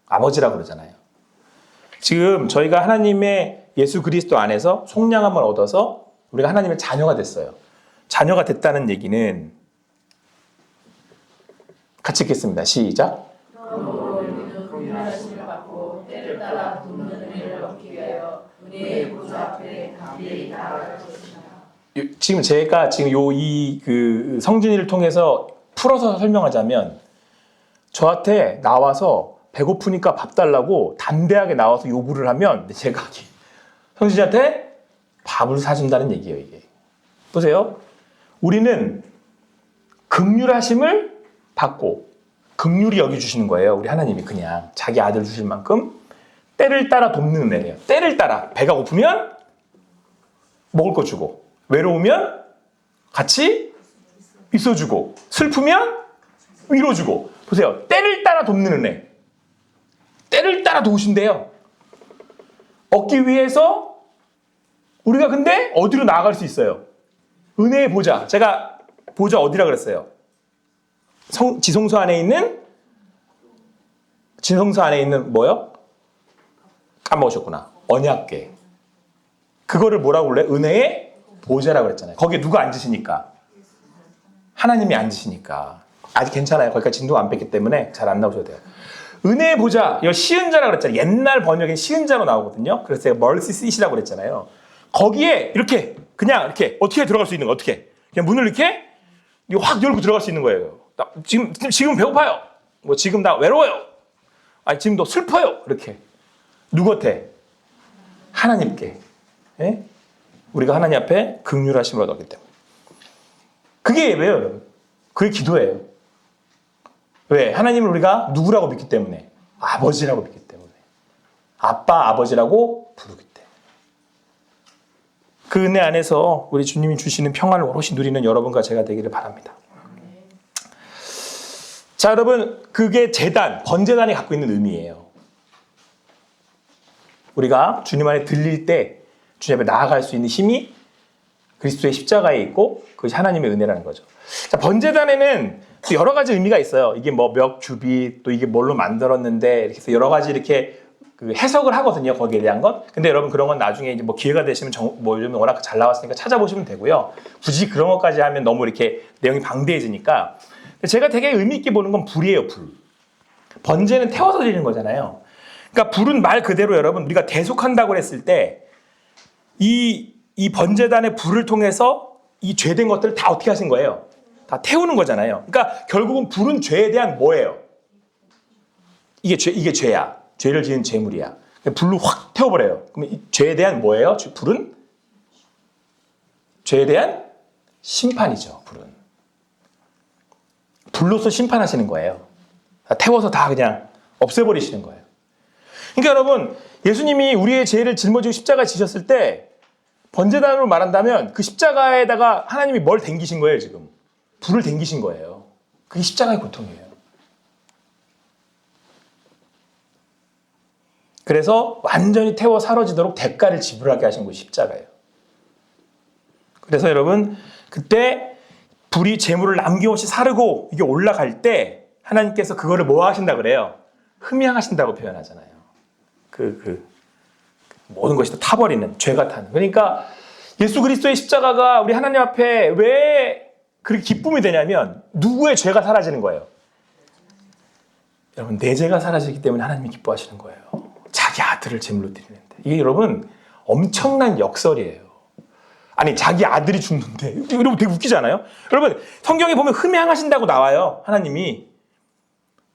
아버지라 그러잖아요. 지금 저희가 하나님의 예수 그리스도 안에서 속량함을 얻어서 우리가 하나님의 자녀가 됐어요. 자녀가 됐다는 얘기는, 같이 읽겠습니다. 시작. 지금 제가 지금 그 성진이를 통해서 풀어서 설명하자면 저한테 나와서 배고프니까 밥 달라고 담대하게 나와서 요구를 하면 제가 성진이한테 밥을 사준다는 얘기예요, 이게. 보세요. 우리는 긍휼하심을 받고 긍휼히 여겨주시는 거예요. 우리 하나님이 그냥 자기 아들 주실 만큼 때를 따라 돕는 은혜래요. 때를 따라 배가 고프면 먹을 거 주고 외로우면 같이 있어주고 슬프면 위로주고. 보세요. 때를 따라 돕는 은혜. 때를 따라 도우신대요. 얻기 위해서 우리가 근데 어디로 나아갈 수 있어요? 은혜의 보좌. 제가 보좌 어디라 그랬어요? 지성소 안에 있는 뭐요? 까먹으셨구나. 언약궤. 그거를 뭐라고 불러요? 은혜의 보좌라고 그랬잖아요. 거기에 누가 앉으시니까? 하나님이 앉으시니까. 아직 괜찮아요. 거기까지 진도가 안 뺐기 때문에 잘 안 나오셔도 돼요. 은혜의 보좌, 이거 시은자라고 그랬잖아요. 옛날 번역엔 시은자로 나오거든요. 그래서 제가 mercy seat이라고 그랬잖아요. 거기에 이렇게 그냥 이렇게 어떻게 들어갈 수 있는 거? 어떻게? 그냥 문을 이렇게 확 열고 들어갈 수 있는 거예요. 지금 배고파요. 뭐 지금 나 외로워요. 아니 지금 너 슬퍼요. 이렇게 누구한테? 하나님께. 예? 우리가 하나님 앞에 긍휼하심을 얻었기 때문에. 그게 예배예요, 여러분. 그게 기도예요. 왜? 하나님을 우리가 누구라고 믿기 때문에. 아버지라고 믿기 때문에. 아빠, 아버지라고 부르기 때문에. 그 은혜 안에서 우리 주님이 주시는 평안을 오롯이 누리는 여러분과 제가 되기를 바랍니다. 자, 여러분, 그게 제단, 번제단이 갖고 있는 의미예요. 우리가 주님 안에 들릴 때 주님 앞에 나아갈 수 있는 힘이 그리스도의 십자가에 있고 그것이 하나님의 은혜라는 거죠. 자, 번제단에는 또 여러 가지 의미가 있어요. 이게 뭐 몇 규빗, 또 이게 뭘로 만들었는데 이렇게 해서 여러 가지 이렇게 그 해석을 하거든요. 거기에 대한 건. 근데 여러분 그런 건 나중에 이제 뭐 기회가 되시면 뭐 요즘 워낙 잘 나왔으니까 찾아보시면 되고요. 굳이 그런 것까지 하면 너무 이렇게 내용이 방대해지니까. 제가 되게 의미 있게 보는 건 불이에요, 불. 번제는 태워서 드리는 거잖아요. 그러니까 불은 말 그대로 여러분 우리가 대속한다고 했을 때 이 번제단의 불을 통해서 이 죄된 것들을 다 어떻게 하신 거예요? 다 태우는 거잖아요. 그러니까 결국은 불은 죄에 대한 뭐예요? 이게 죄야. 죄를 지은 죄물이야. 불로 확 태워버려요. 그러면 이 죄에 대한 뭐예요? 불은? 죄에 대한 심판이죠. 불은. 불로서 심판하시는 거예요. 태워서 다 그냥 없애버리시는 거예요. 그러니까 여러분 예수님이 우리의 죄를 짊어지고 십자가에 지셨을 때 번제단으로 말한다면 그 십자가에다가 하나님이 뭘 댕기신 거예요 지금? 불을 댕기신 거예요. 그게 십자가의 고통이에요. 그래서 완전히 태워 사라지도록 대가를 지불하게 하신 것이 십자가예요. 그래서 여러분 그때 불이 재물을 남김없이 사르고 이게 올라갈 때 하나님께서 그거를 뭐 하신다 그래요? 흠양하신다고 표현하잖아요. 모든 것이 다 타버리는, 죄가 타는. 그러니까 예수 그리스도의 십자가가 우리 하나님 앞에 왜 그렇게 기쁨이 되냐면 누구의 죄가 사라지는 거예요. 여러분 내 죄가 사라지기 때문에 하나님이 기뻐하시는 거예요. 자기 아들을 제물로 드리는데. 이게 여러분 엄청난 역설이에요. 아니 자기 아들이 죽는데 여러분 되게 웃기지 않아요? 여러분 성경에 보면 흠양하신다고 나와요. 하나님이.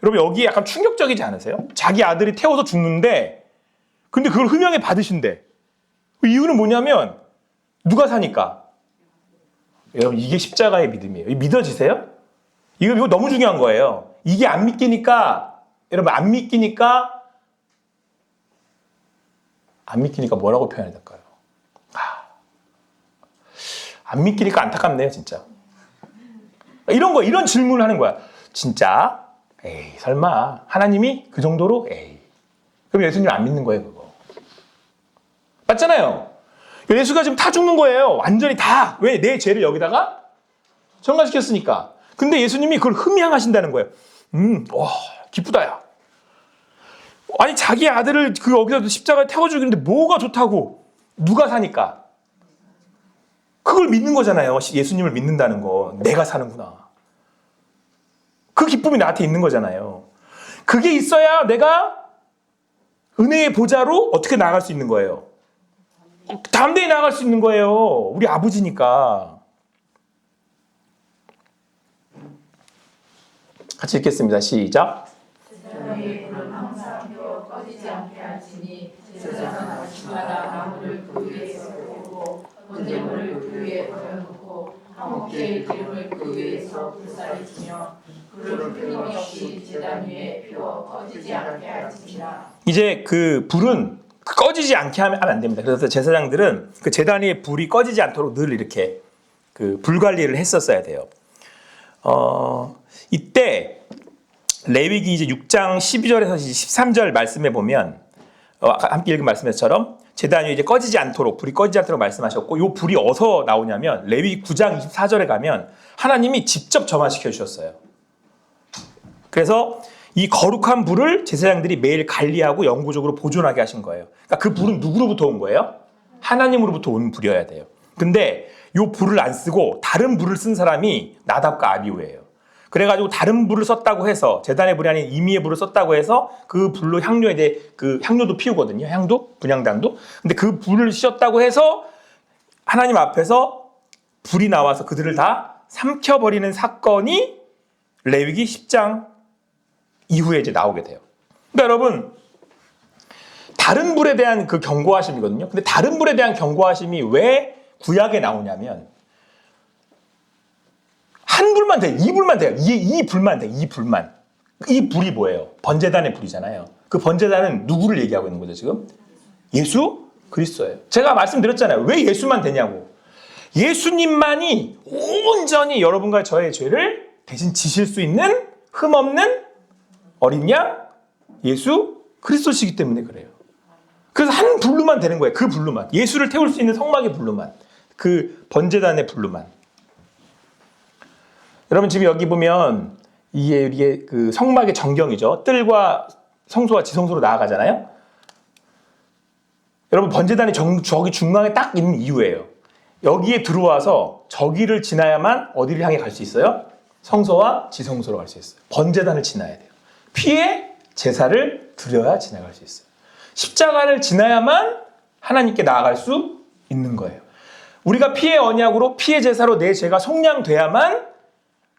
여러분 여기 약간 충격적이지 않으세요? 자기 아들이 태워서 죽는데 근데 그걸 흠양해 받으신대. 이유는 뭐냐면 누가 사니까? 여러분 이게 십자가의 믿음이에요. 믿어지세요? 이거 너무 중요한 거예요. 이게 안 믿기니까 여러분 안 믿기니까 뭐라고 표현해야 될까요? 안 믿기니까 안타깝네요, 진짜. 이런 질문을 하는 거야. 진짜? 에이, 설마 하나님이 그 정도로? 에이. 그럼 예수님 안 믿는 거예요, 그거. 맞잖아요. 예수가 지금 다 죽는 거예요. 완전히 다. 왜? 내 죄를 여기다가 전가시켰으니까. 근데 예수님이 그걸 흠양하신다는 거예요. 와, 기쁘다, 야. 아니, 자기 아들을 여기다 십자가에 태워 죽이는데 뭐가 좋다고? 누가 사니까? 그걸 믿는 거잖아요. 예수님을 믿는다는 거. 내가 사는구나. 그 기쁨이 나한테 있는 거잖아요. 그게 있어야 내가 은혜의 보좌로 어떻게 나아갈 수 있는 거예요? 담대히 나아갈 수 있는 거예요. 우리 아버지니까. 같이 읽겠습니다. 시작. 제사장의 불은 항상 피워 꺼지지 않게 할지니 제사장은 아침마다 나무를 그 위에 썰고 번제물을 그 위에 버려놓고 한목제의 기름을 그 위에서 불살이 주며 불은 끊임없이 제단 위에 피워 꺼지지 않게 할지니라. 이제 그 불은 꺼지지 않게 하면 안 됩니다. 그래서 제사장들은 그 제단 위에 불이 꺼지지 않도록 늘 이렇게 그 불 관리를 했었어야 돼요. 이때 레위기 이제 6장 12절에서 13절 말씀에 보면 함께 읽은 말씀처럼 제단 위에 이제 꺼지지 않도록 불이 꺼지지 않도록 말씀하셨고, 이 불이 어디서 나오냐면 레위기 9장 24절에 가면 하나님이 직접 점화시켜 주셨어요. 그래서 이 거룩한 불을 제사장들이 매일 관리하고 영구적으로 보존하게 하신 거예요. 그러니까 그 불은 누구로부터 온 거예요? 하나님으로부터 온 불이어야 돼요. 근데 이 불을 안 쓰고 다른 불을 쓴 사람이 나답과 아비후예요. 그래가지고 다른 불을 썼다고 해서, 제단의 불이 아닌 임의의 불을 썼다고 해서 그 불로 향료에 대해 그 향료도 피우거든요. 향도, 분향단도. 근데 그 불을 씌웠다고 해서 하나님 앞에서 불이 나와서 그들을 다 삼켜버리는 사건이 레위기 10장 이후에 이제 나오게 돼요. 그러니까 여러분, 다른 불에 대한 그 경고하심이거든요. 근데 다른 불에 대한 경고하심이 왜 구약에 나오냐면, 한 불만 돼요. 이 불만 돼요. 이 불만 돼요. 이 불만. 이 불이 뭐예요? 번제단의 불이잖아요. 그 번제단은 누구를 얘기하고 있는 거죠, 지금? 예수 그리스도예요. 제가 말씀드렸잖아요. 왜 예수만 되냐고. 예수님만이 온전히 여러분과 저의 죄를 대신 지실 수 있는 흠없는 어린 양 예수 그리스도시기 때문에 그래요. 그래서 한 불로만 되는 거예요. 그 불로만. 예수를 태울 수 있는 성막의 불로만. 그 번제단의 불로만. 여러분 지금 여기 보면 이게 그 성막의 정경이죠. 뜰과 성소와 지성소로 나아가잖아요. 여러분 번제단이 저기 중앙에 딱 있는 이유예요. 여기에 들어와서 저기를 지나야만 어디를 향해 갈 수 있어요? 성소와 지성소로 갈 수 있어요. 번제단을 지나야 돼요. 피의 제사를 드려야 지나갈 수 있어요. 십자가를 지나야만 하나님께 나아갈 수 있는 거예요. 우리가 피의 언약으로 피의 제사로 내 죄가 속량돼야만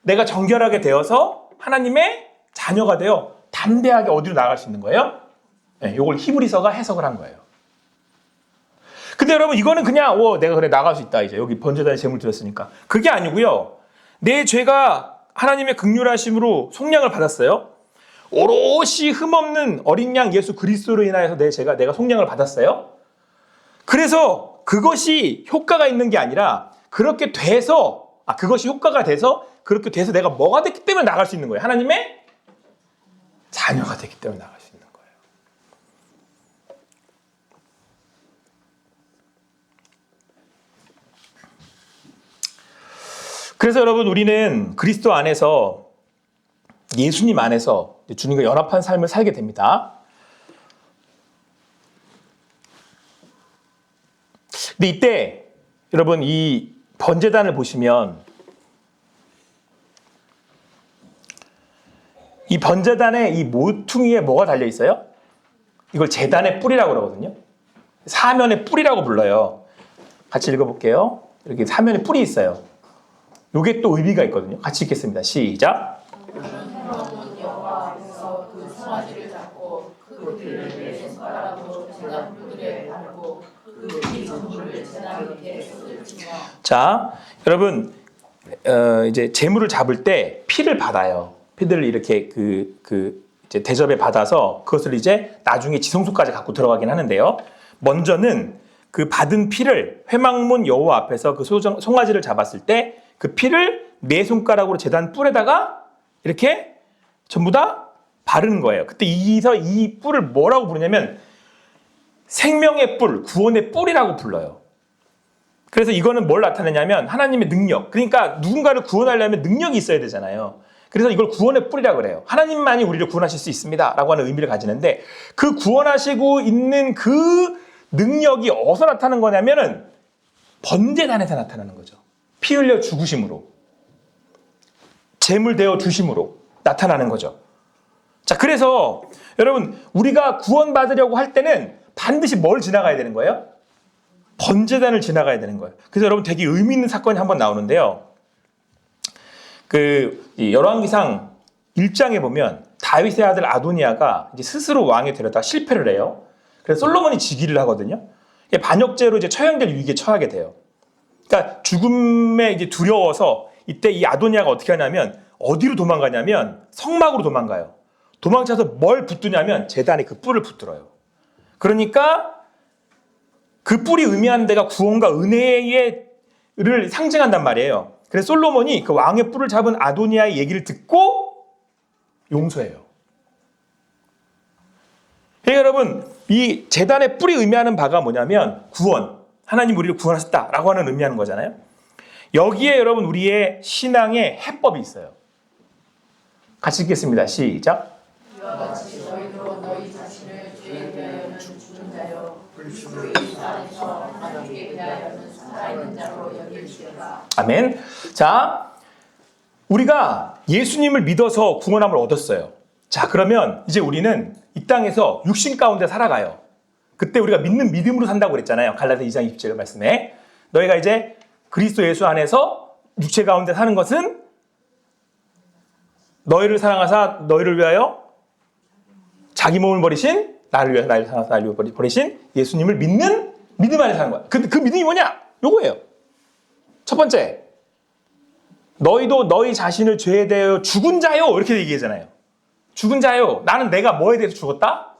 내가 정결하게 되어서 하나님의 자녀가 되어 담대하게 어디로 나아갈 수 있는 거예요? 네, 이걸 히브리서가 해석을 한 거예요. 근데 여러분 이거는 그냥 내가 그래 나갈 수 있다 이제 여기 번제단에 제물 드렸으니까 그게 아니고요. 내 죄가 하나님의 긍휼하심으로 속량을 받았어요. 오롯이 흠없는 어린 양 예수 그리스도로 인하여서 내가 속량을 받았어요. 그래서 그것이 효과가 있는 게 아니라 그렇게 돼서 그것이 효과가 돼서 그렇게 돼서 내가 뭐가 됐기 때문에 나갈 수 있는 거예요. 하나님의 자녀가 됐기 때문에 나갈 수 있는 거예요. 그래서 여러분 우리는 그리스도 안에서 예수님 안에서 주님과 연합한 삶을 살게 됩니다. 근데 이때 여러분 이 번제단을 보시면 이 번제단의 이 모퉁이에 뭐가 달려 있어요? 이걸 제단의 뿔이라고 그러거든요. 사면의 뿔이라고 불러요. 같이 읽어볼게요. 이렇게 사면에 뿔이 있어요. 이게 또 의미가 있거든요. 같이 읽겠습니다. 시작. 여호와 앞에서 그 송아지를 잡고 그 피를 내 손가락으로 제단 뿔들에 바르고 그 피 전부를 제단 밑에 쏟을지며. 자, 여러분 이제 제물을 잡을 때 피를 받아요. 피들을 이렇게 이제 대접에 받아서 그것을 이제 나중에 지성소까지 갖고 들어가긴 하는데요. 먼저는 그 받은 피를 회막문 여호와 앞에서 그 송아지를 잡았을 때 그 피를 네 손가락으로 제단 뿔에다가 이렇게 전부 다 바르는 거예요. 그때 이 뿔을 뭐라고 부르냐면 생명의 뿔, 구원의 뿔이라고 불러요. 그래서 이거는 뭘 나타내냐면 하나님의 능력. 그러니까 누군가를 구원하려면 능력이 있어야 되잖아요. 그래서 이걸 구원의 뿔이라고 그래요. 하나님만이 우리를 구원하실 수 있습니다. 라고 하는 의미를 가지는데 그 구원하시고 있는 그 능력이 어디서 나타나는 거냐면은 번제단에서 나타나는 거죠. 피 흘려 죽으심으로. 제물 되어 주심으로 나타나는 거죠. 자, 그래서 여러분 우리가 구원받으려고 할 때는 반드시 뭘 지나가야 되는 거예요? 번제단을 지나가야 되는 거예요. 그래서 여러분 되게 의미 있는 사건이 한번 나오는데요. 이 열왕기상 1장에 보면 다윗의 아들 아도니아가 이제 스스로 왕에 되려다가 실패를 해요. 그래서 솔로몬이 즉위를 하거든요. 이게 반역죄로 이제 처형될 위기에 처하게 돼요. 그러니까 죽음에 이제 두려워서 이때 이 아도니아가 어떻게 하냐면 어디로 도망가냐면 성막으로 도망가요. 도망쳐서 뭘 붙드냐면 제단에 그 뿔을 붙들어요. 그러니까 그 뿔이 의미하는 데가 구원과 은혜를 상징한단 말이에요. 그래서 솔로몬이 그 왕의 뿔을 잡은 아도니아의 얘기를 듣고 용서해요. 그러니까 여러분, 이 제단의 뿔이 의미하는 바가 뭐냐면 구원, 하나님 우리를 구원하셨다라고 하는 의미하는 거잖아요. 여기에 여러분 우리의 신앙의 해법이 있어요. 같이 읽겠습니다. 시작. 이와 같이 너희도 너희 자신을 죄에 대하여는 죽은 자요 그리스도 예수 안에서 하나님께 대하여는 살아있는 자로 여길지어다. 아멘. 자, 우리가 예수님을 믿어서 구원함을 얻었어요. 자, 그러면 이제 우리는 이 땅에서 육신 가운데 살아가요. 그때 우리가 믿는 믿음으로 산다고 그랬잖아요. 갈라디아 2장 27절 말씀에. 너희가 이제 그리스도 예수 안에서 육체 가운데 사는 것은 너희를 사랑하사 너희를 위하여 자기 몸을 버리신 나를 위하여 나를 사랑하사 나를 위하여 버리신 예수님을 믿는 믿음 안에 사는 거야. 그 믿음이 뭐냐? 요거예요. 첫 번째, 너희도 너희 자신을 죄에 대하여 죽은 자요 이렇게 얘기하잖아요. 죽은 자요. 나는 내가 뭐에 대해서 죽었다?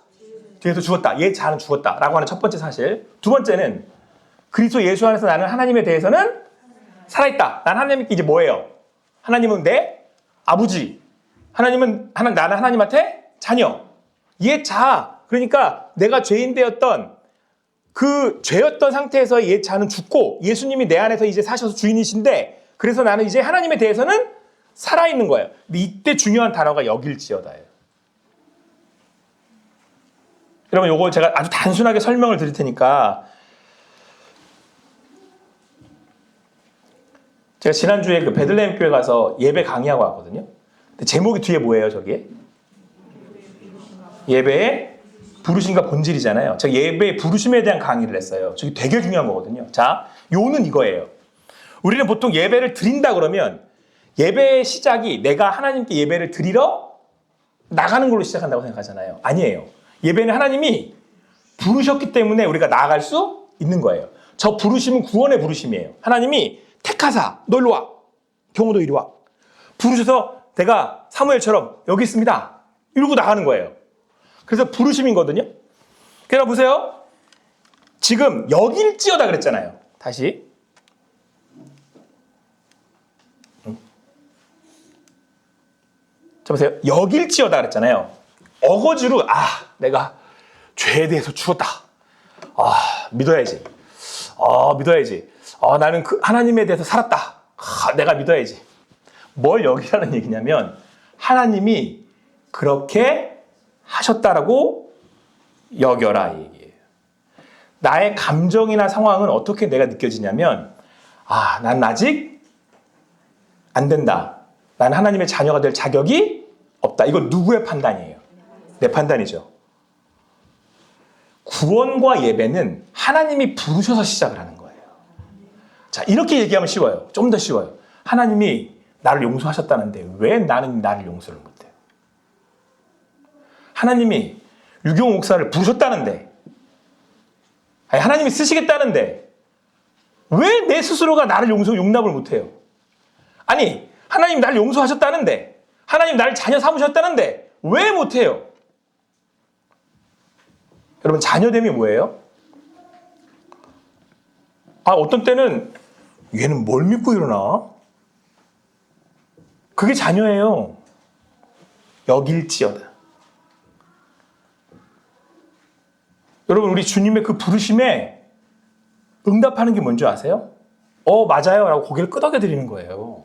죄에서 죽었다. 얘 자는 죽었다 라고 하는 첫 번째 사실. 두 번째는 그리스도 예수 안에서 나는 하나님에 대해서는 살아있다. 난 하나님께 이제 뭐예요? 하나님은 내 아버지. 나는 하나님한테 자녀. 얘 자. 그러니까 내가 죄인 되었던 그 죄였던 상태에서 얘 자는 죽고 예수님이 내 안에서 이제 사셔서 주인이신데 그래서 나는 이제 하나님에 대해서는 살아있는 거예요. 근데 이때 중요한 단어가 여길지어다예요. 여러분 요거 제가 아주 단순하게 설명을 드릴 테니까 제가 지난주에 그 베들레헴 교회 가서 예배 강의하고 왔거든요. 근데 제목이 뒤에 뭐예요, 저기에? 예배의 부르심과 본질이잖아요. 제가 예배의 부르심에 대한 강의를 했어요. 저게 되게 중요한 거거든요. 자, 요는 이거예요. 우리는 보통 예배를 드린다 그러면 예배의 시작이 내가 하나님께 예배를 드리러 나가는 걸로 시작한다고 생각하잖아요. 아니에요. 예배는 하나님이 부르셨기 때문에 우리가 나아갈 수 있는 거예요. 저 부르심은 구원의 부르심이에요. 하나님이 택하사 너 일로 와. 경호도 이리 와. 부르셔서 내가 사무엘처럼 여기 있습니다. 이러고 나가는 거예요. 그래서 부르심이거든요. 그러니까 보세요. 지금 여길지어다 그랬잖아요. 다시. 자 보세요. 여길지어다 그랬잖아요. 어거지로 내가 죄에 대해서 죽었다. 믿어야지. 믿어야지. 나는 그 하나님에 대해서 살았다. 내가 믿어야지. 뭘 여기라는 얘기냐면 하나님이 그렇게 하셨다라고 여겨라 이 얘기예요. 나의 감정이나 상황은 어떻게 내가 느껴지냐면 난 아직 안 된다. 난 하나님의 자녀가 될 자격이 없다. 이건 누구의 판단이에요? 내 판단이죠. 구원과 예배는 하나님이 부르셔서 시작을 하는 거예요. 자, 이렇게 얘기하면 쉬워요. 좀 더 쉬워요. 하나님이 나를 용서하셨다는데 왜 나는 나를 용서를 못해요? 하나님이 유경 목사를 부르셨다는데 하나님이 쓰시겠다는데 왜 내 스스로가 나를 용납을 못해요? 아니 하나님 나를 용서하셨다는데 하나님 나를 자녀 삼으셨다는데 왜 못해요? 여러분 자녀됨이 뭐예요? 어떤 때는 얘는 뭘 믿고 이러나? 그게 자녀예요. 여길지어다. 여러분 우리 주님의 그 부르심에 응답하는 게 뭔지 아세요? 맞아요 라고 고개를 끄덕여 드리는 거예요.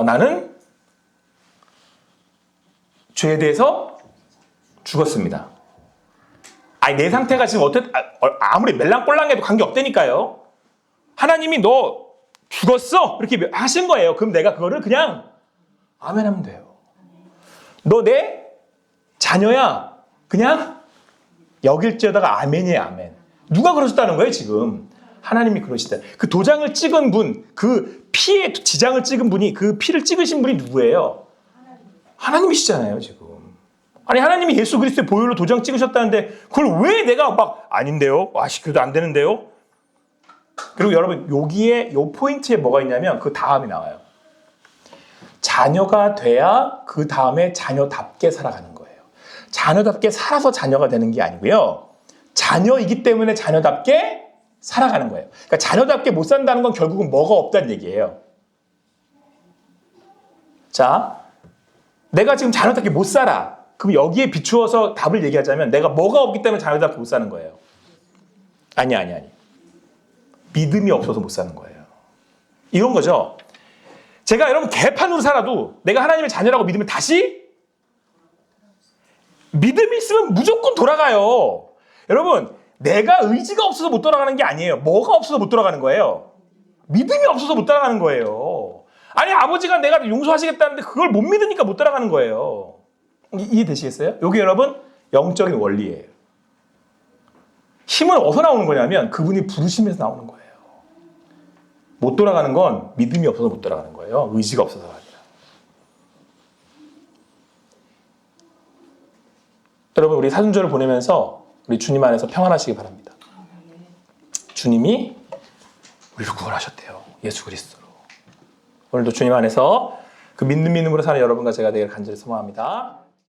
나는 죄에 대해서 죽었습니다. 내 상태가 지금 아무리 멜랑꼴랑해도 관계없다니까요. 하나님이 너 죽었어 이렇게 하신 거예요. 그럼 내가 그거를 그냥 아멘하면 돼요. 너 내 자녀야. 그냥 여길지어다가 아멘이에요, 아멘. 누가 그러셨다는 거예요, 지금? 하나님이 그러시다. 그 도장을 찍은 분, 그 피에 지장을 찍은 분이, 그 피를 찍으신 분이 누구예요? 하나님이시잖아요, 지금. 아니, 하나님이 예수 그리스도의 보혈로 도장 찍으셨다는데 그걸 왜 내가 막 아닌데요? 그래도 안 되는데요? 그리고 여러분, 여기에 요 포인트에 뭐가 있냐면 그 다음이 나와요. 자녀가 돼야 그 다음에 자녀답게 살아가는 거예요. 자녀답게 살아서 자녀가 되는 게 아니고요. 자녀이기 때문에 자녀답게 살아가는 거예요. 그러니까 자녀답게 못 산다는 건 결국은 뭐가 없다는 얘기예요. 자, 내가 지금 자녀답게 못 살아. 그럼 여기에 비추어서 답을 얘기하자면 내가 뭐가 없기 때문에 자녀답게 못 사는 거예요. 아니. 믿음이 없어서 못 사는 거예요. 이런 거죠. 제가 여러분 개판으로 살아도 내가 하나님의 자녀라고 믿으면 다시 믿음이 있으면 무조건 돌아가요. 여러분, 내가 의지가 없어서 못 돌아가는 게 아니에요. 뭐가 없어서 못 돌아가는 거예요? 믿음이 없어서 못 돌아가는 거예요. 아니, 아버지가 내가 용서하시겠다는데 그걸 못 믿으니까 못 돌아가는 거예요. 이해되시겠어요? 여기 여러분, 영적인 원리예요. 힘은 어디서 나오는 거냐면 그분이 부르시면서 나오는 거예요. 못 돌아가는 건 믿음이 없어서 못 돌아가는 거예요. 의지가 없어서가 아니라. 여러분, 우리 사순절을 보내면서 우리 주님 안에서 평안하시기 바랍니다. 주님이 우리를 구원하셨대요. 예수 그리스도로. 오늘도 주님 안에서 그 믿음으로 사는 여러분과 제가 되기를 간절히 소망합니다.